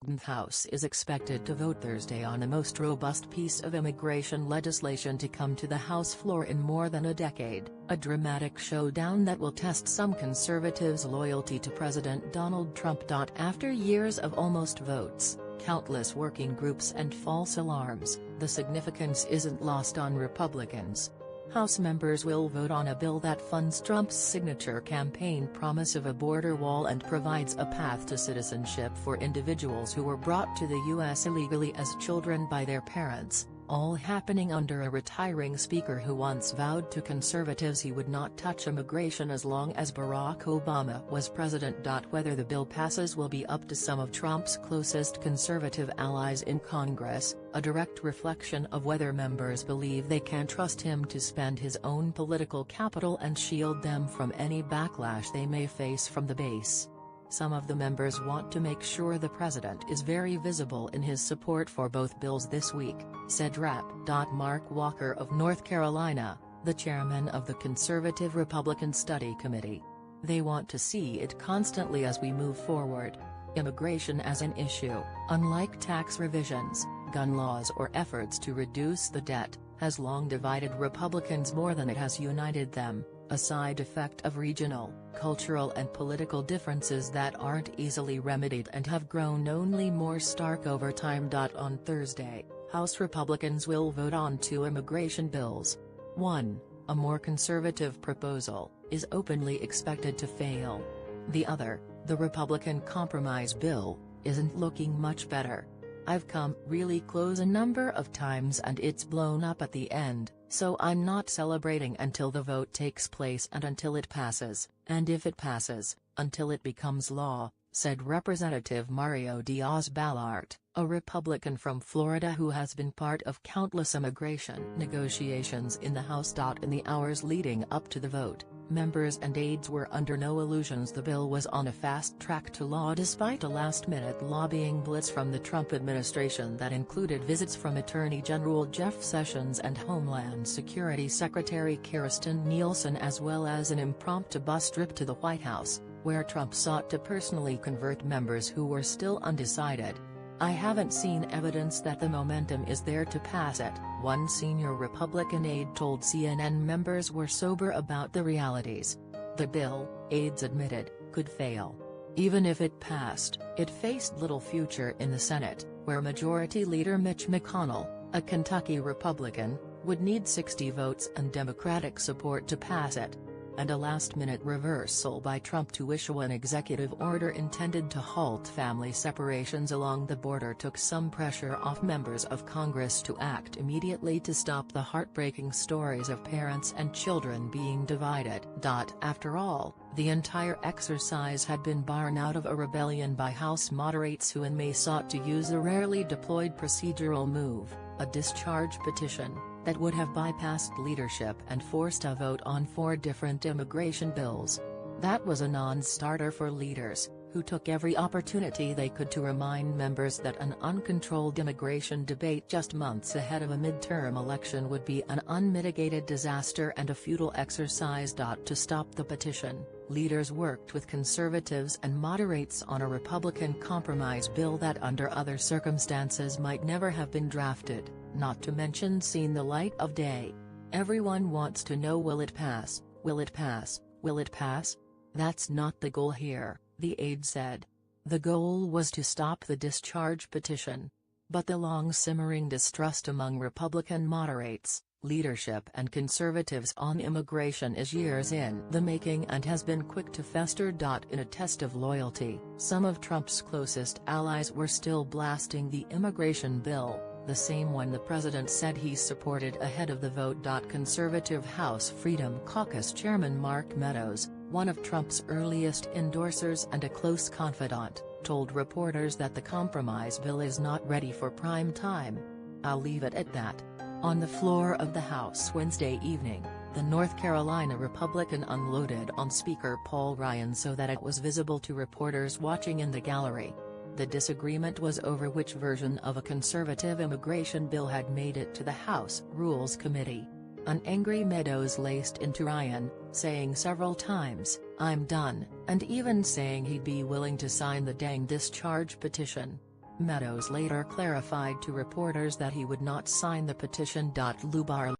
The House is expected to vote Thursday on the most robust piece of immigration legislation to come to the House floor in more than a decade, a dramatic showdown that will test some conservatives' loyalty to President Donald Trump. After years of almost votes, countless working groups and false alarms, the significance isn't lost on Republicans. House members will vote on a bill that funds Trump's signature campaign promise of a border wall and provides a path to citizenship for individuals who were brought to the U.S. illegally as children by their parents, all happening under a retiring speaker who once vowed to conservatives he would not touch immigration as long as Barack Obama was president. Whether the bill passes will be up to some of Trump's closest conservative allies in Congress, a direct reflection of whether members believe they can trust him to spend his own political capital and shield them from any backlash they may face from the base. Some of the members want to make sure the president is very visible in his support for both bills this week, said Rep. Mark Walker of North Carolina, the chairman of the Conservative Republican Study Committee. They want to see it constantly as we move forward. Immigration as an issue, unlike tax revisions, gun laws or efforts to reduce the debt, has long divided Republicans more than it has united them, a side effect of regional, cultural and political differences that aren't easily remedied and have grown only more stark over time. On Thursday, House Republicans will vote on two immigration bills. One, a more conservative proposal, is openly expected to fail. The other, the Republican compromise bill, isn't looking much better. I've come really close a number of times and it's blown up at the end, so I'm not celebrating until the vote takes place and until it passes, and if it passes, until it becomes law, said Representative Mario Diaz-Balart, a Republican from Florida who has been part of countless immigration negotiations in the House. In the hours leading up to the vote, members and aides were under no illusions the bill was on a fast track to law despite a last-minute lobbying blitz from the Trump administration that included visits from Attorney General Jeff Sessions and Homeland Security Secretary Kirstjen Nielsen, as well as an impromptu bus trip to the White House, where Trump sought to personally convert members who were still undecided. "I haven't seen evidence that the momentum is there to pass it," one senior Republican aide told CNN members were sober about the realities. The bill, aides admitted, could fail. Even if it passed, it faced little future in the Senate, where Majority Leader Mitch McConnell, a Kentucky Republican, would need 60 votes and Democratic support to pass it. And a last-minute reversal by Trump to issue an executive order intended to halt family separations along the border took some pressure off members of Congress to act immediately to stop the heartbreaking stories of parents and children being divided. After all, the entire exercise had been born out of a rebellion by House moderates who in May sought to use a rarely deployed procedural move, a discharge petition, that would have bypassed leadership and forced a vote on 4 different immigration bills. That was a non-starter for leaders, who took every opportunity they could to remind members that an uncontrolled immigration debate just months ahead of a midterm election would be an unmitigated disaster and a futile exercise. To stop the petition, leaders worked with conservatives and moderates on a Republican compromise bill that under other circumstances might never have been drafted, not to mention seen the light of day. Everyone wants to know, will it pass, will it pass, will it pass? That's not the goal here, the aide said. The goal was to stop the discharge petition. But the long-simmering distrust among Republican moderates, leadership and conservatives on immigration is years in the making and has been quick to fester. In a test of loyalty, some of Trump's closest allies were still blasting the immigration bill, the same one the president said he supported ahead of the vote. Conservative House Freedom Caucus Chairman Mark Meadows, one of Trump's earliest endorsers and a close confidant, told reporters that the compromise bill is not ready for prime time. "I'll leave it at that." On the floor of the House Wednesday evening, the North Carolina Republican unloaded on Speaker Paul Ryan so that it was visible to reporters watching in the gallery. The disagreement was over which version of a conservative immigration bill had made it to the House Rules Committee. An angry Meadows laced into Ryan, saying several times, "I'm done," and even saying he'd be willing to sign the dang discharge petition. Meadows later clarified to reporters that he would not sign the petition. Lubar